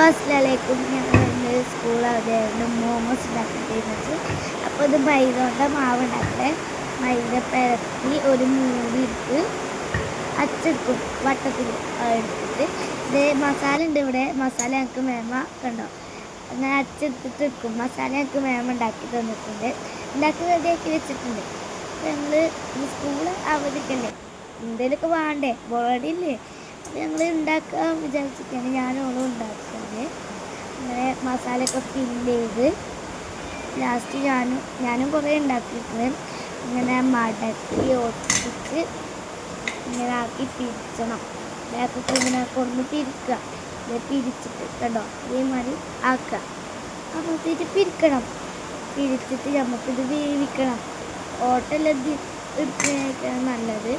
അസ്സലാമലൈക്കും. ഞങ്ങൾ സ്കൂൾ അവധിയായിരുന്നു മോമോസ് ഉണ്ടാക്കിയിട്ട്. അപ്പോൾ ഇത് മൈദ മാവ് ഉണ്ടാക്കട്ടെ. മൈദ പരത്തി ഒരു മൂടിയിട്ട് അച്ചെടുക്കും വട്ടത്തിൽ എടുത്തിട്ട്. ഇത് മസാല ഉണ്ട് ഇവിടെ. മസാല ഞങ്ങൾക്ക് മേമ കണ്ടോ അങ്ങനെ അച്ചെടുത്തിട്ട് എടുക്കും. മസാല ഞങ്ങൾക്ക് മേമ ഉണ്ടാക്കി തന്നിട്ടുണ്ട്. ഉണ്ടാക്കി റെഡിയാക്കി വെച്ചിട്ടുണ്ട്. ഞങ്ങൾ സ്കൂൾ അവധിക്കല്ലേ, എന്തെങ്കിലുമൊക്കെ വേണ്ടേ, ബോറടിയില്ലേ, ഞങ്ങൾ ഉണ്ടാക്കാൻ വിചാരിച്ചിട്ടാണ് ഞാനോളും ഉണ്ടാക്കുന്നത്. അങ്ങനെ മസാലയൊക്കെ ഫില്ല് ചെയ്ത് ലാസ്റ്റ് ഞാനും കുറേ ഉണ്ടാക്കിയിട്ടുണ്ട്. ഇങ്ങനെ മടക്കി ഒട്ടിച്ച് ഇങ്ങനെ ആക്കി പിരിച്ചണം. ബാക്കൊക്കെ ഇങ്ങനെ കൊണ്ടു പിരിക്കുക. ഇത് പിരിച്ചിട്ട് കണ്ടോ അതേമാതിരി ആക്കുക. അപ്പോഴത്തേക്ക് പിരിക്കണം. പിരിച്ചിട്ട് നമുക്കിത് വേവിക്കണം. ഓട്ടലത് എടുക്കുന്നതാണ് നല്ലത്.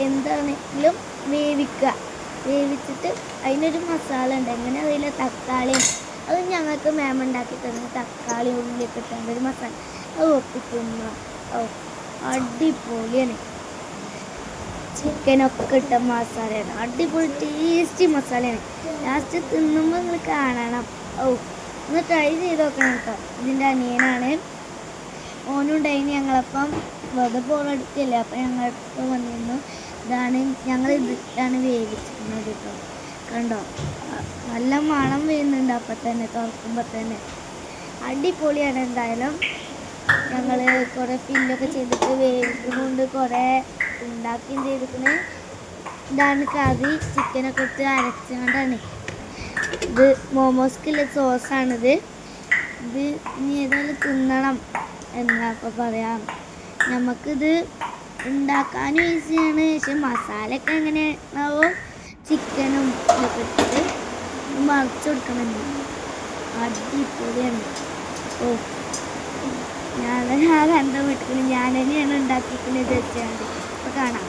എന്താണെങ്കിലും വേവിക്കുക. വേവിച്ചിട്ട് അതിനൊരു മസാല ഉണ്ട്. എങ്ങനെ അതിലെ തക്കാളിയും അത് ഞങ്ങൾക്ക് മേമ ഉണ്ടാക്കി തന്നു. തക്കാളി ഉള്ളിയൊക്കെ ഇട്ടുണ്ട് ഒരു മസാല. അത് ഒപ്പിക്കുന്ന അടിപൊളിയാണ്. ചിക്കനൊക്കെ ഇട്ട മസാലയാണ്. അടിപൊളി ടേസ്റ്റി മസാലയാണ്. ലാസ്റ്റ് തിന്നുമ്പോൾ നിങ്ങൾ കാണണം. ഒന്ന് ട്രൈ ചെയ്ത് നോക്കണം കേട്ടോ. ഇതിൻ്റെ അനിയനാണ്, ഓനുണ്ടായിന് ഞങ്ങളപ്പം വെറുതെ പോളെടുക്കില്ല. അപ്പം ഞങ്ങളടുത്ത് വന്നിരുന്നു. ഞങ്ങൾ ഇതിട്ടാണ് വേവിച്ചിരുന്നത് കേട്ടോ. കണ്ടോ നല്ല മണം വരുന്നുണ്ട് അപ്പം തന്നെ, തുറക്കുമ്പോൾ തന്നെ. അടിപൊളിയാണ്. എന്തായാലും ഞങ്ങൾ കുറേ ഫില്ലൊക്കെ ചെയ്തിട്ട് വേവിക്കുന്നുണ്ട്, കുറേ ഉണ്ടാക്കുകയും ചെയ്തിരിക്കുന്നത്. ഇതാണ് കറി. ചിക്കനൊക്കെ ഇട്ട് അരച്ചുകൊണ്ടാണ്. ഇത് മോമോസ്ക്കുള്ള സോസാണിത്. ഇത് ഇനി ഏതായാലും തിന്നണം എന്നപ്പോൾ പറയാം. നമുക്കിത് ഉണ്ടാക്കാനും ഈസിയാണ്. പക്ഷെ മസാലയൊക്കെ എങ്ങനെയാണാവോ ചിക്കനും ഇതൊക്കെ ഇട്ടിട്ട് മറിച്ച് കൊടുക്കണമെന്ന്. അടിപൊളിയാണ്. ഞാൻ കണ്ട വീട്ടിൽ ഞാൻ തന്നെയാണ് ഉണ്ടാക്കിക്കുന്നത് വെച്ചാൽ. അപ്പോൾ കാണാം.